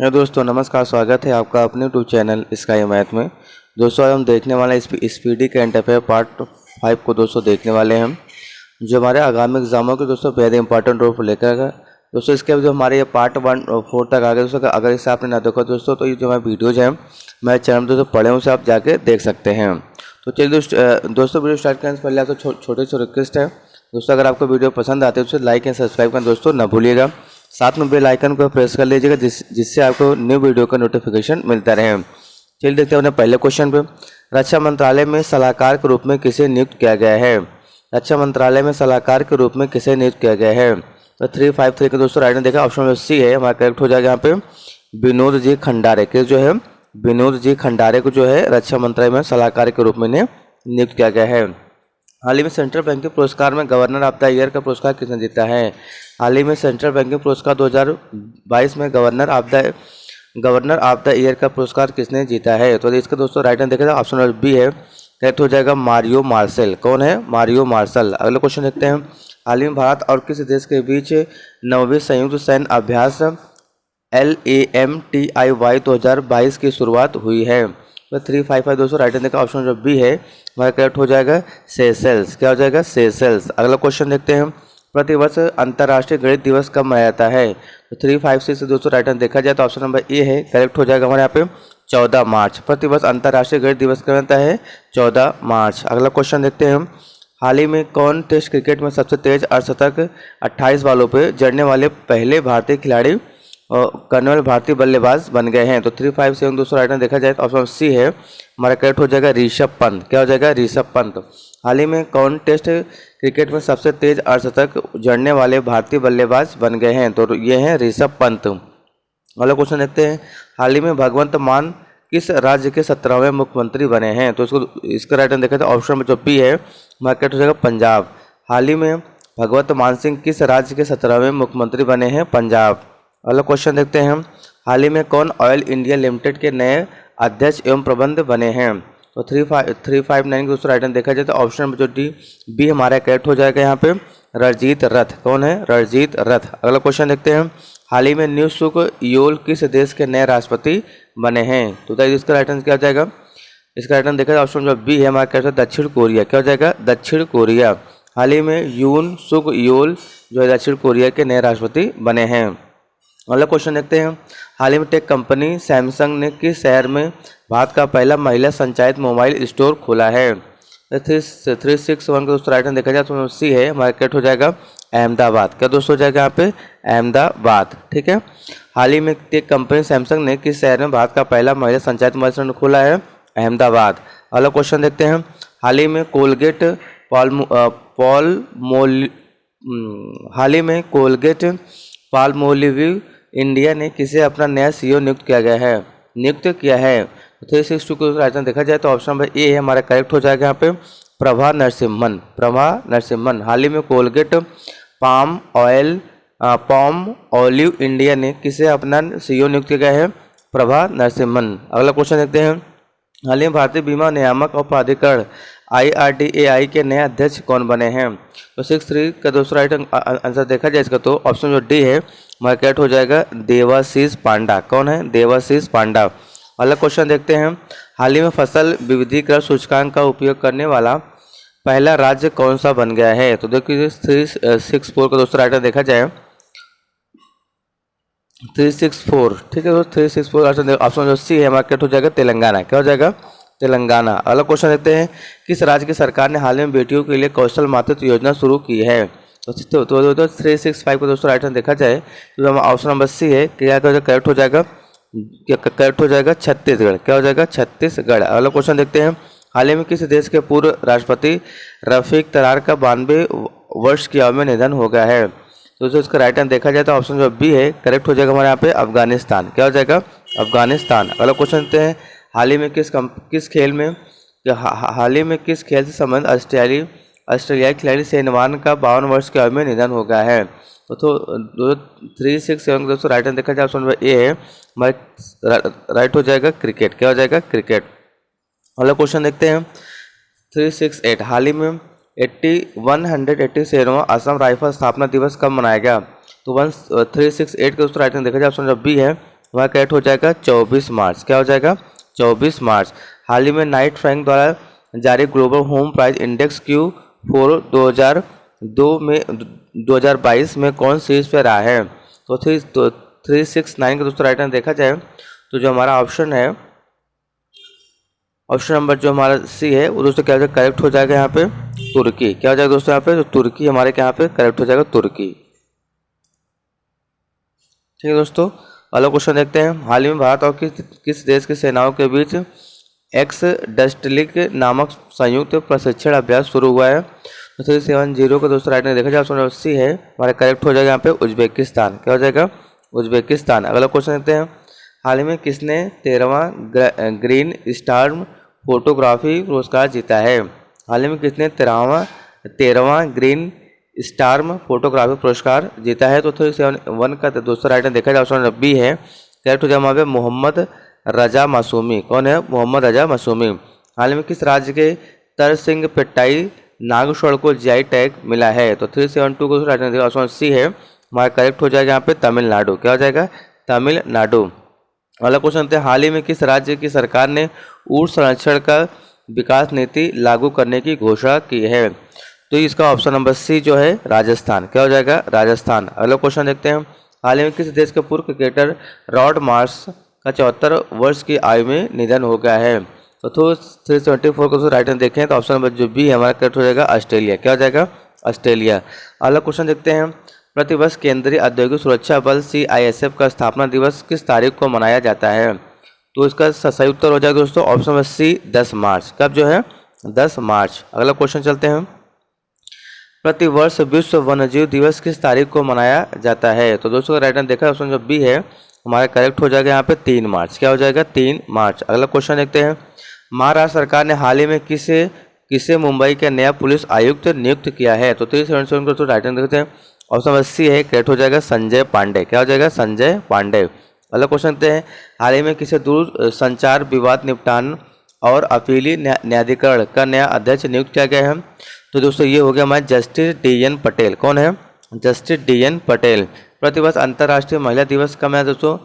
Hello दोस्तों, नमस्कार। स्वागत है आपका अपने यूट्यूब चैनल स्काई मैथ में। दोस्तों आज हम देखने वाले हैं स्पीडी करंट अफेयर पार्ट 5 को दोस्तों देखने वाले हैं, जो हमारे आगामी एग्जामों के दोस्तों बेहद इंपॉर्टेंट रोल लेकर आएगा। दोस्तों इसके जो हमारे ये पार्ट 1 और 4 तक आ गए दोस्तों, अगर इसे आपने ना देखा दोस्तों तो ये जो हमारे वीडियोज़ हैं मेरे चैनल पर जो पढ़े उसे आप जाके देख सकते हैं। तो चलिए दोस्तों वीडियो स्टार्ट करने से पहले आपको छोटे से रिक्वेस्ट है दोस्तों, अगर आपको वीडियो पसंद आते है तो लाइक एंड सब्सक्राइब करना दोस्तों ना भूलिएगा। साथ में बेल आइकन को प्रेस कर लीजिएगा जिससे आपको न्यू वीडियो का नोटिफिकेशन मिलता रहे। चलिए देखते हैं अपने पहले क्वेश्चन पे। रक्षा मंत्रालय में सलाहकार के रूप में किसे नियुक्त किया गया है? रक्षा मंत्रालय में सलाहकार के रूप में किसे नियुक्त किया गया है? तो 353 के दोस्तों राइट में देखा, ऑप्शन सी है हमारा करेक्ट हो जाएगा यहाँ पे। विनोद जी खंडारे के जो है विनोद जी खंडारे को जो है रक्षा मंत्रालय में सलाहकार के रूप में नियुक्त किया गया है। हाल ही में सेंट्रल बैंकिंग पुरस्कार में गवर्नर ऑफ द ईयर का पुरस्कार किसने जीता है? हाल ही में सेंट्रल बैंकिंग पुरस्कार 2022 में गवर्नर ऑफ द ईयर का पुरस्कार किसने जीता है? तो इसका दोस्तों राइट आंसर देखा जाए ऑप्शन नंबर बी है, करेक्ट हो जाएगा मारियो मार्शल। कौन है? Mario martial. अगला क्वेश्चन देखते हैं। हाल ही में भारत और किस देश के बीच 9वीं संयुक्त सैन्य अभ्यास LAMTIY 2022 की शुरुआत हुई है? तो 355 दोस्तों राइट आंसर का ऑप्शन जो बी है हमारा करेक्ट हो जाएगा सेशेल्स। क्या हो जाएगा? सेशेल्स। अगला क्वेश्चन देखते हैं। प्रतिवर्ष अंतर्राष्ट्रीय गणित दिवस कब मनाया जाता है? तो 356 से दोस्तों राइट आंसर देखा जाए तो ऑप्शन नंबर ए है, करेक्ट हो जाएगा हमारे यहाँ पे 14 मार्च। प्रतिवर्ष अंतर्राष्ट्रीय गणित दिवस कब बनता है? 14 मार्च। अगला क्वेश्चन देखते हैं। हाल ही में कौन टेस्ट क्रिकेट में सबसे तेज अर्धशतक 28 बॉलों पर जड़ने वाले पहले भारतीय खिलाड़ी और करने वाले भारतीय बल्लेबाज बन गए हैं? तो 357 दोस्तों राइट में देखा जाए तो ऑप्शन सी है हमारा करेक्ट हो जाएगा ऋषभ पंत। क्या हो जाएगा? ऋषभ पंत। हाल ही में कौन टेस्ट क्रिकेट में सबसे तेज अर्धशतक जड़ने वाले भारतीय बल्लेबाज बन गए हैं? तो ये हैं ऋषभ पंत। अगला क्वेश्चन देखते हैं। हाल ही में भगवंत मान किस राज्य के 17वें मुख्यमंत्री बने हैं? तो इसका राइट आंसर देखा जाए ऑप्शन में जो बी है हमारा करेक्ट हो जाएगा पंजाब। हाल ही में भगवंत मान सिंह किस राज्य के 17वें मुख्यमंत्री बने हैं? पंजाब। अगला क्वेश्चन देखते हैं। हाल ही में कौन ऑयल इंडिया लिमिटेड के नए अध्यक्ष एवं प्रबंध बने हैं? तो 359 के दोस्तों राइट आंसर देखा जाए तो ऑप्शन नंबर जो डी बी हमारा करेक्ट हो जाएगा यहाँ पे रणजीत रथ। कौन है? रणजीत रथ। अगला क्वेश्चन देखते हैं। हाल ही में न्यू सुक योल किस देश के नए राष्ट्रपति बने हैं? तो इसका राइट आंसर क्या हो जाएगा? इसका राइट आंसर देखा जाए ऑप्शन जो बी है हमारा करेक्ट दक्षिण कोरिया। क्या हो जाएगा? दक्षिण कोरिया। हाल ही में यून सुक योल जो है दक्षिण कोरिया के नए राष्ट्रपति बने हैं। अगला क्वेश्चन देखते हैं। हाल ही में टेक कंपनी सैमसंग ने किस शहर में भारत का पहला महिला संचालित मोबाइल स्टोर खोला है? 361 का दोस्तों राइट आंसर देखा जाए तो सी है हमारा करेक्ट हो जाएगा अहमदाबाद। क्या दोस्तों हो जाएगा यहाँ पे? अहमदाबाद। ठीक है। हाल ही में टेक कंपनी सैमसंग ने किस शहर में भारत का पहला महिला संचालित मोबाइल स्टोर खोला है? अहमदाबाद। अगला क्वेश्चन देखते हैं। हाल ही में पाल्मोलिव इंडिया ने किसे अपना नया सीईओ नियुक्त किया है? 362 को राइट आंसर देखा जाए तो ऑप्शन नंबर ए है हमारा करेक्ट हो जाएगा यहाँ पे प्रभा नरसिम्हन। हाल ही में कोलगेट पाम ऑलिव इंडिया ने किसे अपना सीईओ नियुक्त किया है? प्रभा नरसिम्हन। अगला क्वेश्चन देखते हैं। हाल ही में भारतीय बीमा नियामक और प्राधिकरण IRDAI के नए अध्यक्ष कौन बने हैं? तो 63 का दूसरा राइट आंसर देखा जाए इसका तो ऑप्शन जो डी है हमारा करेक्ट हो जाएगा देवाशीष पांडा। कौन है? देवाशीष पांडा। अगला क्वेश्चन देखते हैं। हाल ही में फसल विविधीकरण सूचकांक का उपयोग करने वाला पहला राज्य कौन सा बन गया है? तो देखिए 364 का दूसरा राइट देखा जाए 364। ठीक है दोस्तों 364 ऑप्शन जो सी है हमारा करेक्ट हो जाएगा तेलंगाना। क्या हो जाएगा? तेलंगाना। अगला क्वेश्चन देखते हैं। किस राज्य की सरकार ने हाल में बेटियों के लिए कौशल मातृत्व योजना शुरू की है? तो 365 को दोस्तों राइट आंसर देखा जाए तो ऑप्शन नंबर सी है क्या करेक्ट हो जाएगा? करेक्ट हो जाएगा छत्तीसगढ़। क्या हो जाएगा? छत्तीसगढ़। अगला क्वेश्चन देखते हैं। हाल ही में किस देश के पूर्व राष्ट्रपति रफीक तरार का 92 वर्ष की आयु में निधन हो गया है? तो दोस्तों इसका राइट आंसर देखा जाए तो ऑप्शन जो बी है करेक्ट हो जाएगा हमारे यहाँ पे अफगानिस्तान। क्या हो जाएगा? अफगानिस्तान। अगला क्वेश्चन देखते हैं। हाल ही में किस खेल से संबंधित ऑस्ट्रेलियाई खिलाड़ी शेन का 52 वर्ष की आयु में निधन हो गया है? तो 367 दोस्तों राइट आंसर देखा जाए ऑप्शन नंबर ए है हमारा राइट हो जाएगा क्रिकेट। क्या हो जाएगा? क्रिकेट। अगला क्वेश्चन देखते हैं। 368 हाल ही में 187वां असम राइफल स्थापना दिवस कब मनाया गया? तो 368 के दोस्तों राइट आंसर देखा जाए ऑप्शन नंबर बी है हमारा करेक्ट हो जाएगा 24 मार्च। क्या हो जाएगा? 24 मार्च। हाल ही में नाइट फ्रैंक द्वारा जारी global home price index Q4 2022 में कौन शीर्ष पे रहा है? तो 369 का दोस्तों राइट आंसर देखा जाए तो जो हमारा ऑप्शन है, ऑप्शन नंबर जो हमारा सी है वो दोस्तों क्या हो जाएगा? करेक्ट हो जाएगा यहाँ पे तुर्की। क्या हो जाएगा दोस्तों यहाँ पे? तो तुर्की हमारे यहाँ पे करेक्ट हो जाएगा तुर्की। ठीक है दोस्तों, अगला क्वेश्चन देखते हैं। हाल ही में भारत और किस देश की सेनाओं के बीच एक्स डस्टलिक नामक संयुक्त प्रशिक्षण अभ्यास शुरू हुआ है? तो 370 का दोस्तों राइट में देखा जाए ऑप्शन नंबर सी है हमारा करेक्ट हो जाएगा यहाँ पे उज्बेकिस्तान। क्या हो जाएगा? उज्बेकिस्तान। अगला क्वेश्चन देखते हैं। हाल ही में किसने 13वां ग्रीन स्टार फोटोग्राफी पुरस्कार जीता है? हाल ही में किसने 13वां ग्रीन स्टार्म फोटोग्राफी पुरस्कार जीता है? तो 371 का दोस्तों राइट में देखा जाए ऑप्शन बी है करेक्ट हो जाए वहाँ पे मोहम्मद रजा मासूमी। कौन है? मोहम्मद रजा मासूमी। हाल में किस राज्य के तरसिंग पेट्टाई नागेश्वर को जीआई टैग मिला है? तो 372 को राइट में देखा ऑप्शन सी है हमारा करेक्ट हो जाएगा यहाँ पे तमिलनाडु। क्या हो जाएगा? तमिलनाडु। अगला क्वेश्चन है। हाल ही में किस राज्य की सरकार ने ऊँट संरक्षण का विकास नीति लागू करने की घोषणा की है? तो इसका ऑप्शन नंबर सी जो है राजस्थान। क्या हो जाएगा? राजस्थान। अगला क्वेश्चन देखते हैं। हाल ही में किस देश के पूर्व क्रिकेटर रॉड मार्श का 74 वर्ष की आयु में निधन हो गया है? तो 374 को राइट में देखें तो ऑप्शन नंबर जो बी है हमारा करेक्ट हो जाएगा ऑस्ट्रेलिया। क्या हो जाएगा? ऑस्ट्रेलिया। अगला क्वेश्चन देखते हैं। प्रतिवर्ष केंद्रीय औद्योगिक सुरक्षा बल CISF का स्थापना दिवस किस तारीख को मनाया जाता है? तो इसका सही उत्तर हो जाएगा दोस्तों ऑप्शन नंबर सी 10 मार्च। कब जो है? 10 मार्च। अगला क्वेश्चन चलते हैं। प्रतिवर्ष विश्व वन्यजीव दिवस किस तारीख को मनाया जाता है? तो दोस्तों का राइट आंसर देखा ऑप्शन जो बी है हमारा करेक्ट हो जाएगा यहाँ पे 3 मार्च। क्या हो जाएगा? 3 मार्च। अगला क्वेश्चन देखते हैं। महाराष्ट्र सरकार ने हाल ही में किसे मुंबई के नया पुलिस आयुक्त नियुक्त किया है? तो 377 को तो राइट आंसर देखते हैं ऑप्शन नंबर सी है करेक्ट हो जाएगा संजय पांडे। क्या हो जाएगा? संजय पांडे। अगला क्वेश्चन देखते हैं। हाल ही में किसे दूर संचार विवाद निपटान और अपीली न्यायाधिकरण का नया अध्यक्ष नियुक्त किया गया है? तो दोस्तों ये हो गया हमारे जस्टिस DN पटेल। कौन है? Justice DN Patel. प्रतिवर्ष अंतर्राष्ट्रीय महिला दिवस कब है दोस्तों?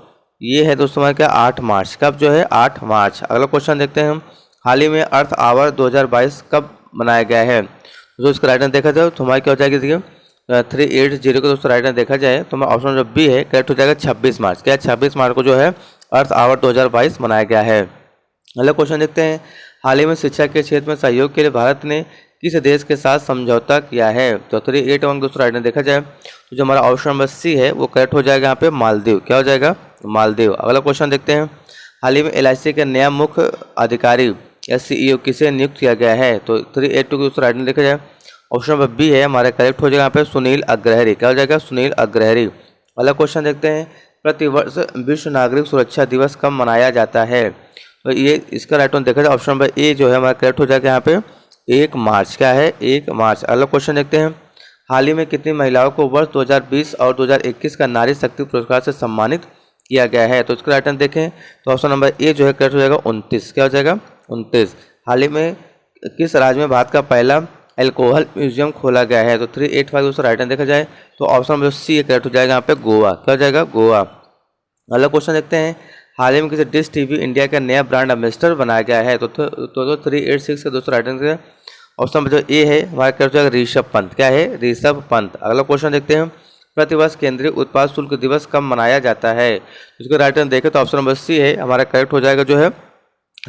ये है दोस्तों हमारे क्या 8 मार्च। कब जो है? 8 मार्च। अगला क्वेश्चन देखते हैं हम। हाल ही में अर्थ आवर 2022 कब मनाया गया है? तो इसका राइट आंसर देखा जाए तो हमारी क्या हो जाएगी? देखिए 380 को दोस्तों राइट आंसर देखा जाए तो हमारा ऑप्शन जो बी है करेक्ट हो जाएगा 26 मार्च। क्या 26 मार्च को जो है अर्थ आवर 2022 मनाया गया है। अगला क्वेश्चन देखते हैं। हाल ही में शिक्षा के क्षेत्र में सहयोग के लिए भारत ने किस देश के साथ समझौता किया है? तो 381 दोस्तों राइट में देखा जाए तो जो हमारा ऑप्शन नंबर सी है वो करेक्ट हो जाएगा यहाँ पे मालदीव। क्या हो जाएगा? मालदीव। अगला क्वेश्चन देखते हैं। हाल ही में LIC के नया मुख्य अधिकारी या CEO किसे नियुक्त किया गया है? तो 382 दोस्तों राइट में देखा जाए ऑप्शन नंबर बी है हमारा करेक्ट हो जाएगा यहाँ पे सुनील अग्रहरी। क्या हो जाएगा? सुनील अग्रहरी। अगला क्वेश्चन देखते हैं। प्रतिवर्ष विश्व नागरिक सुरक्षा दिवस कब मनाया जाता है? तो ये इसका राइट आंसर देखा जाए ऑप्शन नंबर ए जो है हमारा करेक्ट हो जाएगा यहाँ पे 1 मार्च। क्या है? 1 मार्च। अगला क्वेश्चन देखते हैं। हाल ही में कितनी महिलाओं को वर्ष 2020 और 2021 का नारी शक्ति पुरस्कार से सम्मानित किया गया है? तो इसका राइट आंसर देखें तो ऑप्शन नंबर ए जो है करेक्ट हो जाएगा 29। क्या हो जाएगा? 29। हाल ही में किस राज्य में भारत का पहला एल्कोहल म्यूजियम खोला गया है? तो 385 दोस्तों राइट आंसर देखा जाए तो ऑप्शन नंबर सी करेक्ट हो जाएगा यहाँ पे गोवा। क्या हो जाएगा? गोवा। अगला क्वेश्चन देखते हैं। हाल ही में किसी डिश TV इंडिया का नया ब्रांड एम्बेसडर बनाया गया है? तो 386 का दोस्तों राइट आंसर ऑप्शन नंबर जो ए है हमारा क्या हो जाएगा? ऋषभ पंत। क्या है? ऋषभ पंत। अगला क्वेश्चन देखते हैं। प्रतिवर्ष केंद्रीय उत्पाद शुल्क दिवस कब मनाया जाता है? इसको राइट आंसर देखें तो ऑप्शन नंबर सी है हमारा करेक्ट हो जाएगा जो है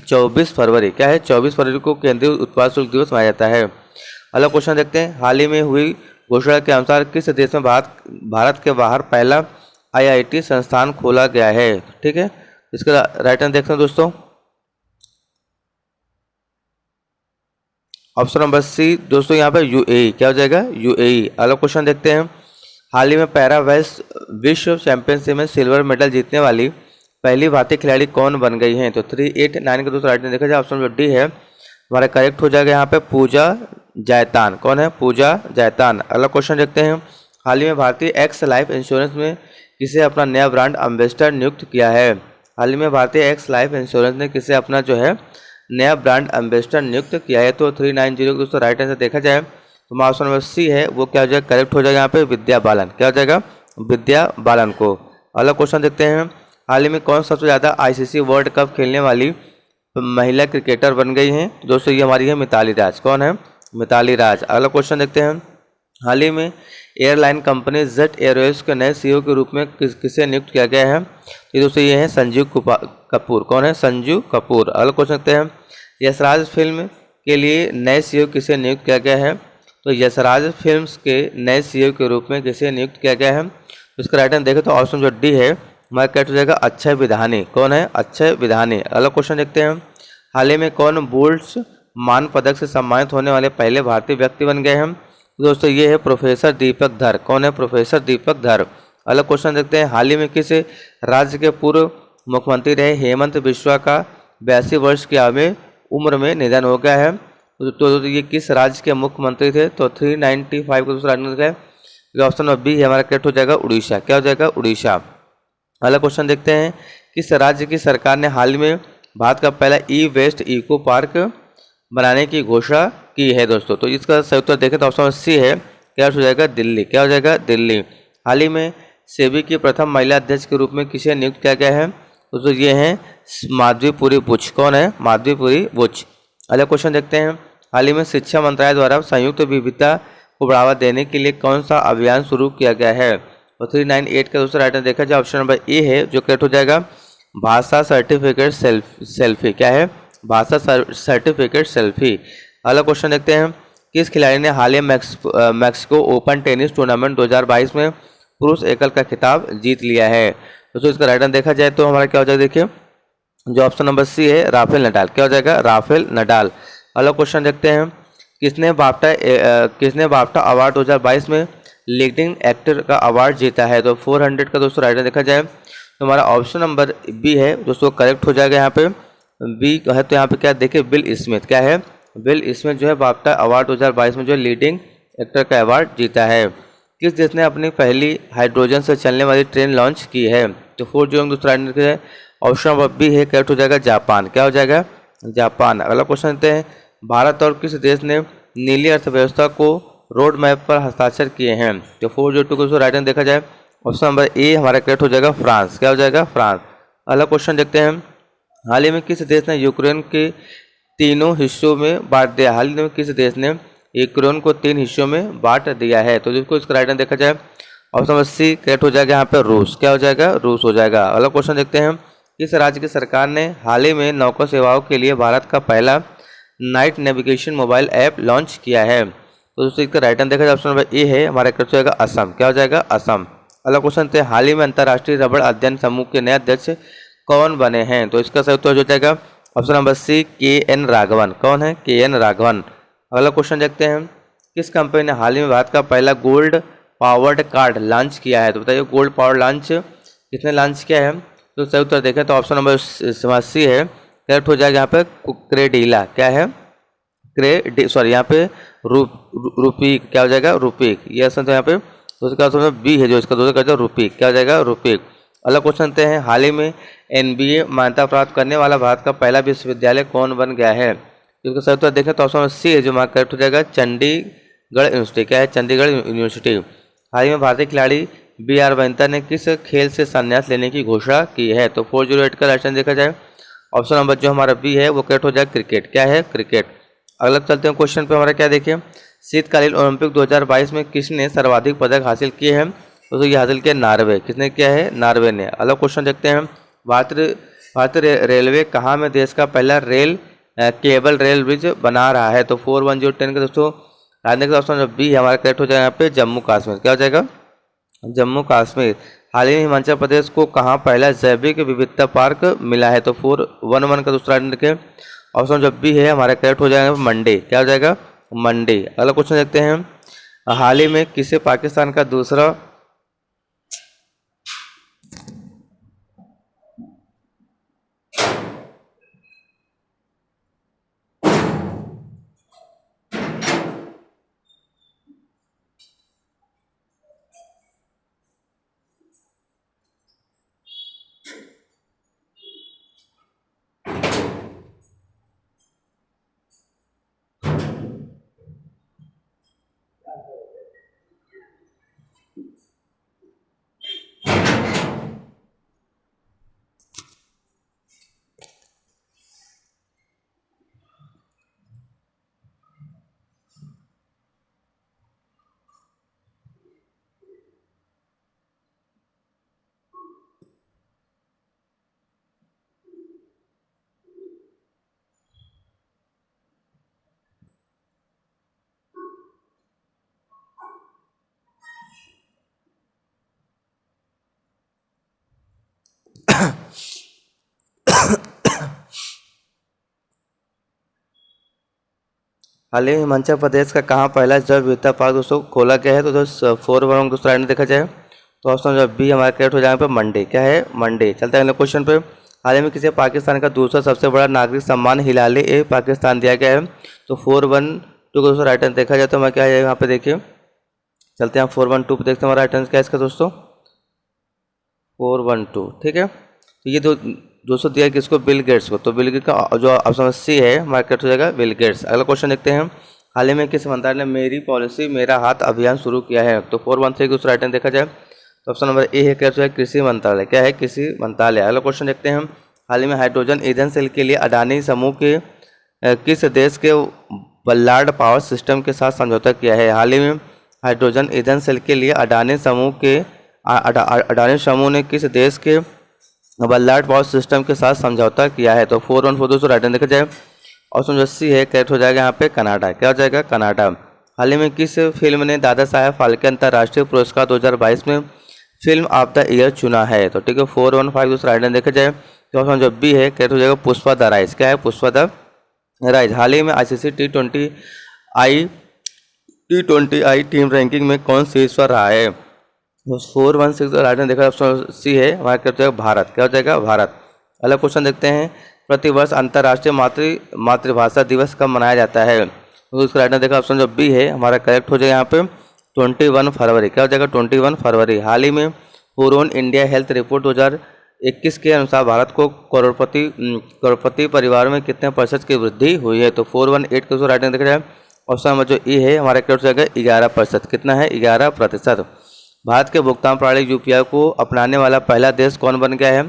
24 फरवरी। क्या है? 24 फरवरी को केंद्रीय उत्पाद शुल्क दिवस मनाया जाता है। अगला क्वेश्चन देखते हैं। हाल ही में हुई घोषणा के अनुसार किस देश में भारत के बाहर पहला IIT संस्थान खोला गया है? ठीक है, इसका राइट आंसर देखते हैं दोस्तों ऑप्शन नंबर सी दोस्तों यहाँ पे UAE। क्या हो जाएगा? UAE। अगला क्वेश्चन देखते हैं। हाल ही में पैरा विश्व चैंपियनशिप में सिल्वर मेडल जीतने वाली पहली भारतीय खिलाड़ी कौन बन गई हैं? तो 389 का दोस्तों राइट में देखा जाए ऑप्शन नंबर डी है हमारा करेक्ट हो जाएगा यहाँ पे पूजा जैतान। कौन है? पूजा जैतान। अगला क्वेश्चन देखते हैं। हाल ही में भारतीय एक्स लाइफ इंश्योरेंस में किसे अपना नया ब्रांड एम्बेसडर नियुक्त किया है? हाल ही में भारतीय एक्स लाइफ इंश्योरेंस ने किसे अपना जो है नया ब्रांड एम्बेसडर नियुक्त किया है? तो 390 को दोस्तों राइट आंसर देखा जाए तो ऑप्शन नंबर सी है वो क्या हो जाएगा? करेक्ट हो जाएगा यहाँ पे विद्या बालन। क्या हो जाएगा? विद्या बालन को। अगला क्वेश्चन देखते हैं। हाल ही में कौन सबसे ज़्यादा आईसीसी वर्ल्ड कप खेलने वाली महिला क्रिकेटर बन गई हैं? दोस्तों ये हमारी है मिताली राज। कौन है? मिताली राज। अगला क्वेश्चन देखते हैं। हाल ही में एयरलाइन कंपनी जेट एयरवेज के नए सीईओ के रूप में किसे नियुक्त किया गया है? ये दोस्तों ये है संजीव कपूर। कौन है? संजीव कपूर। अगला क्वेश्चन देखते हैं। यशराज फिल्म के लिए नए सीईओ किसे नियुक्त किया गया है? तो यशराज फिल्म्स के नए सीईओ के रूप में किसे नियुक्त किया गया है? तो इसका राइट आंसर देखें तो ऑप्शन जो डी है हमारा करेक्ट हो जाएगा अक्षय विधानी। कौन है? अक्षय विधानी। अगला क्वेश्चन देखते हैं। हाल ही में कौन बुल्स मान पदक से सम्मानित होने वाले पहले भारतीय व्यक्ति बन गए हैं? दोस्तों ये है प्रोफेसर दीपक धर। कौन है? प्रोफेसर दीपक धर। अगला क्वेश्चन देखते हैं। हाल ही में किस राज्य के पूर्व मुख्यमंत्री रहे हेमंत बिश्वा का 82 वर्ष की उम्र में निधन हो गया है? तो ये किस राज्य के मुख्यमंत्री थे? तो 395 का दूसरा आंसर है ऑप्शन नंबर बी है हमारा करेक्ट हो जाएगा उड़ीसा। क्या हो जाएगा? उड़ीसा। अगला क्वेश्चन देखते हैं। किस राज्य की सरकार ने हाल में भारत का पहला ई वेस्ट इको पार्क बनाने की घोषणा की है? दोस्तों तो इसका सही उत्तर देखें तो ऑप्शन नंबर सी है। क्या हो जाएगा? दिल्ली। क्या हो जाएगा? दिल्ली। हाल ही में सेबी की प्रथम महिला अध्यक्ष के रूप में किसे नियुक्त किया गया है? दोस्तों ये हैं माधवीपुरी बुच। कौन है? माधवीपुरी बुच। अगला क्वेश्चन देखते हैं। हाल ही में शिक्षा मंत्रालय द्वारा संयुक्त विविधता को बढ़ावा देने के लिए कौन सा अभियान शुरू किया गया है? और 398 का दूसरा आइटम देखा जाए ऑप्शन नंबर ए है जो करेक्ट हो जाएगा भाषा सर्टिफिकेट सेल्फी। क्या है? भाषा सर्टिफिकेट सेल्फी। अगला क्वेश्चन देखते हैं। किस खिलाड़ी ने हाल ही मैक्सिको ओपन टेनिस टूर्नामेंट 2022 में पुरुष एकल का खिताब जीत लिया है? दोस्तों इसका राइट आंसर देखा जाए तो हमारा क्या हो जाएगा? देखिए जो ऑप्शन नंबर सी है राफेल नडाल। क्या हो जाएगा? Rafael Nadal. अगला क्वेश्चन देखते हैं। किसने बाफ्टा अवार्ड 2022 में लीडिंग एक्टर का अवार्ड जीता है? तो 400 का दोस्तों राइट आंसर देखा जाए तो हमारा ऑप्शन नंबर बी है दोस्तों करेक्ट हो जाएगा। यहाँ पे बी है तो यहाँ पे क्या देखिए बिल स्मिथ। क्या है? बिल स्मिथ जो है बाफ्टा अवार्ड 2022 में जो लीडिंग एक्टर का अवार्ड जीता है। किस देश ने अपनी पहली हाइड्रोजन से चलने वाली ट्रेन लॉन्च की है? तो 40 दूसरा आंसर ऑप्शन नंबर बी है करेक्ट हो जाएगा जापान। क्या हो जाएगा? जापान। अगला क्वेश्चन देते हैं। भारत और किस देश ने नीली अर्थव्यवस्था को रोड मैप पर हस्ताक्षर किए हैं? तो 402 को राइट आंसर देखा जाए ऑप्शन नंबर ए हमारा करेक्ट हो जाएगा फ्रांस। क्या हो जाएगा? फ्रांस। अगला क्वेश्चन देखते हैं। हाल ही में किस देश ने यूक्रेन के तीनों हिस्सों में बांट दिया? हाल ही में किस देश ने यूक्रेन को 3 हिस्सों में बांट दिया है? तो जिसको इसका राइट आंसर देखा जाए ऑप्शन नंबर सी करेक्ट हो जाएगा यहाँ पे रूस। क्या हो जाएगा? रूस हो जाएगा। अगला क्वेश्चन देखते हैं। किस राज्य की सरकार ने हाल ही में नौका सेवाओं के लिए भारत का पहला night navigation mobile app launch किया है? तो दोस्तों इसका राइट आंसर देखा जाए ऑप्शन नंबर ए है हमारा करेक्ट हो जाएगा असम। क्या हो जाएगा? असम। अगला क्वेश्चन थे। हाल ही में अंतर्राष्ट्रीय रबड़ अध्ययन समूह के नए अध्यक्ष कौन बने हैं? तो इसका सही उत्तर हो जाएगा option number C KN. Raghavan. कौन है? के.एन. राघवन। अगला क्वेश्चन देखते हैं। किस कंपनी ने हाल ही में भारत का पहला गोल्ड पावर्ड कार्ड लॉन्च किया है? तो बताइए गोल्ड पावर्ड लॉन्च किसने लॉन्च किया है? तो सही उत्तर देखें तो ऑप्शन नंबर सी है करेक्ट हो जाएगा यहाँ पे क्रेडिला। क्या है? यहाँ पे रूपी। क्या हो जाएगा? रूपीक। ये आंसर तो यहाँ पे तो इसका आंसर बी है जो इसका दूसरा कहते हैं रूपीक। क्या हो जाएगा? रूपीक। अगला क्वेश्चन है। हाल ही में एनबीए मान्यता प्राप्त करने वाला भारत का पहला विश्वविद्यालय कौन बन गया है? तो इसका सही उत्तर देखें तो ऑप्शन सी है जो हमारा करेक्ट हो जाएगा चंडीगढ़ यूनिवर्सिटी। क्या है? चंडीगढ़ यूनिवर्सिटी। हाल ही में भारतीय खिलाड़ी बी.आर. वनिता ने किस खेल से संन्यास लेने की घोषणा की है? तो 408 का राइट आंसर देखा जाए ऑप्शन नंबर जो हमारा बी है वो करेक्ट हो जाएगा क्रिकेट। क्या है? क्रिकेट। अगला चलते हैं क्वेश्चन पे हमारा क्या देखिए। शीतकालीन ओलंपिक 2022 में किसने सर्वाधिक पदक हासिल किए हैं? तो ये हासिल किया नार्वे। किसने किया है? नार्वे ने। अगला क्वेश्चन देखते हैं। भारतीय रेलवे कहाँ में देश का पहला केबल रेल ब्रिज बना रहा है? तो 410 का दोस्तों राजनीतिक ऑप्शन बी हमारा करेक्ट हो जाएगा यहाँ पे जम्मू कश्मीर। क्या हो जाएगा? जम्मू कश्मीर। हाल ही में हिमाचल प्रदेश को कहाँ पहला जैविक विविधता पार्क मिला है? तो 411 का दूसरा आंसर ऑप्शन जब भी है हमारा करेक्ट हो जाएगा मंडी। क्या हो जाएगा? मंडी। अगला क्वेश्चन देखते हैं। हाल ही में किसे पाकिस्तान का दूसरा हाल ही में हिमाचल प्रदेश का कहाँ पहला जैव विविधता पार्क दोस्तों खोला गया है? तो दोस्तों 4 दोस्तों राइट में देखा जाए तो ऑप्शन जो बी हमारा करेक्ट हो जाएगा पे मंडे। क्या है? मंडे। चलते हैं अगले क्वेश्चन पे। हाल ही में किसे पाकिस्तान का दूसरा सबसे बड़ा नागरिक सम्मान हिलाले ए पाकिस्तान दिया गया है? तो 412 को दोस्तों राइट आंसर देखा जाए तो हमारा क्या है यहाँ पे देखिए, चलते हैं 412 पे देखते हैं हमारा राइट आंसर क्या है इसका दोस्तों, 412। ठीक है, तो ये दोस्तों दिया किसको? बिल गेट्स को। तो बिल गेट्स का जो ऑप्शन सी है हमारा करेक्ट हो जाएगा बिल गेट्स। अगला क्वेश्चन देखते हैं। हाल ही में किस मंत्रालय ने मेरी पॉलिसी मेरा हाथ अभियान शुरू किया है? तो 413 को राइट आंसर देखा जाए तो ऑप्शन नंबर ए है करेक्ट हो जाएगा कृषि मंत्रालय। क्या है? कृषि मंत्रालय। अगला क्वेश्चन देखते हैं। हाल ही में हाइड्रोजन ईंधन सेल के लिए अडानी समूह के किस देश के बल्लार्ड पावर सिस्टम के साथ समझौता किया है? हाल ही में हाइड्रोजन ईंधन सेल के लिए अडानी समूह ने किस देश के बल्लार्ड पावर सिस्टम के साथ समझौता किया है? तो 414 दोस्तों राइट आंसर देखा जाए ऑप्शन जो सी है करेक्ट हो जाएगा यहाँ पे कनाडा। क्या हो जाएगा? कनाडा। हाल ही में किस फिल्म ने दादा साहेब फाल्के अंतर्राष्ट्रीय पुरस्कार 2022 में फिल्म ऑफ द ईयर चुना है? तो ठीक है 415 दोस्तों राइट आंसर देखा जाए तो ऑप्शन जो बी है करेक्ट हो जाएगा पुष्पा द राइज। क्या है? Pushpa the rise. हाल ही में ICC T20I टीम रैंकिंग में कौन शीर्ष पर रहा है? 416 राइट आंसर देखा ऑप्शन सी है हमारा क्या हो जाएगा भारत। क्या हो जाएगा? भारत। अगला क्वेश्चन देखते हैं। प्रतिवर्ष अंतर्राष्ट्रीय मातृभाषा दिवस कब मनाया जाता है? तो उसका राइट आंसर देखा ऑप्शन जो बी है हमारा करेक्ट हो जाएगा यहाँ पे 21 फरवरी। क्या हो जाएगा? 21 फरवरी। हाल ही में हुरोन इंडिया हेल्थ रिपोर्ट 2021 के अनुसार भारत को करोड़पति परिवार में कितने प्रतिशत की वृद्धि हुई है? तो 418 के उसको राइट आंसर देखा जाए ऑप्शन नंबर जो ए है हमारा करेक्ट हो जाएगा 11%। कितना है? 11%। भारत के भुगतान प्रणाली UPI को अपनाने वाला पहला देश कौन बन गया है?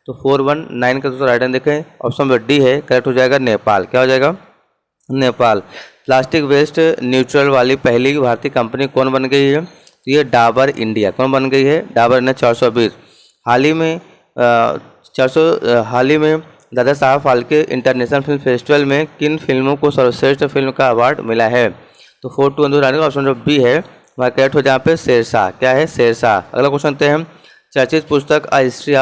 तो 419 का दोस्तों राइट आंसर देखें ऑप्शन नंबर डी है करेक्ट हो जाएगा नेपाल। क्या हो जाएगा? नेपाल। प्लास्टिक वेस्ट न्यूट्रल वाली पहली भारतीय कंपनी कौन बन गई है? तो ये डाबर इंडिया। कौन बन गई है? डाबर ने 420। हाल ही में Dada Saheb Phalke international film festival में किन फिल्मों को सर्वश्रेष्ठ फिल्म का अवार्ड मिला है? तो 421 ऑप्शन जो बी है वह करेक्ट हो जाए पे शेरशाह। क्या है? शेरशाह। अगला क्वेश्चन देखते हैं। चर्चित पुस्तक अ हिस्ट्री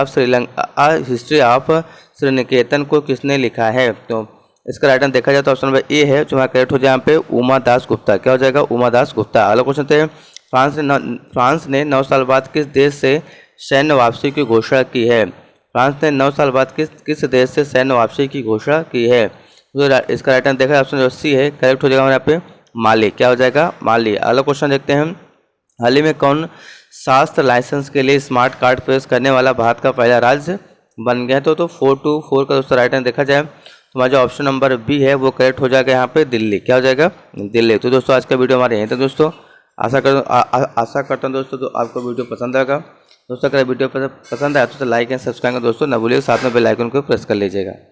ऑफ श्रीनिकेतन को किसने लिखा है? तो इसका राइट आंसर देखा जाए तो ऑप्शन नंबर ए है जो करेक्ट हो जाए पे उमा दास गुप्ता। क्या हो जाएगा? उमा दास गुप्ता। अगला क्वेश्चन देखते हैं। फ्रांस ने 9 साल बाद किस देश से सैन्य वापसी की घोषणा की है? फ्रांस ने 9 साल बाद किस देश से सैन्य वापसी की घोषणा की है? तो इसका राइट आंसर देखा ऑप्शन जो सी है करेक्ट हो जाएगा हमारे यहाँ पे माली। क्या हो जाएगा? माली। अगला क्वेश्चन देखते हैं। हाल ही में कौन शास्त्र लाइसेंस के लिए स्मार्ट कार्ड पेश करने वाला भारत का पहला राज्य बन गया? तो 424 का दोस्तों राइट आंसर देखा जाए तो हमारा जो ऑप्शन नंबर बी है वो करेक्ट हो जाएगा यहाँ पे दिल्ली। क्या हो जाएगा? दिल्ली। तो दोस्तों आज का वीडियो हमारे यहीं तक दोस्तों। आशा करता हूँ दोस्तों तो आपको वीडियो पसंद आएगा। दोस्तों अगर वीडियो पसंद आया तो लाइक एंड सब्सक्राइब दोस्तों न भूलिएगा, साथ में बेल आइकन को प्रेस कर लीजिएगा।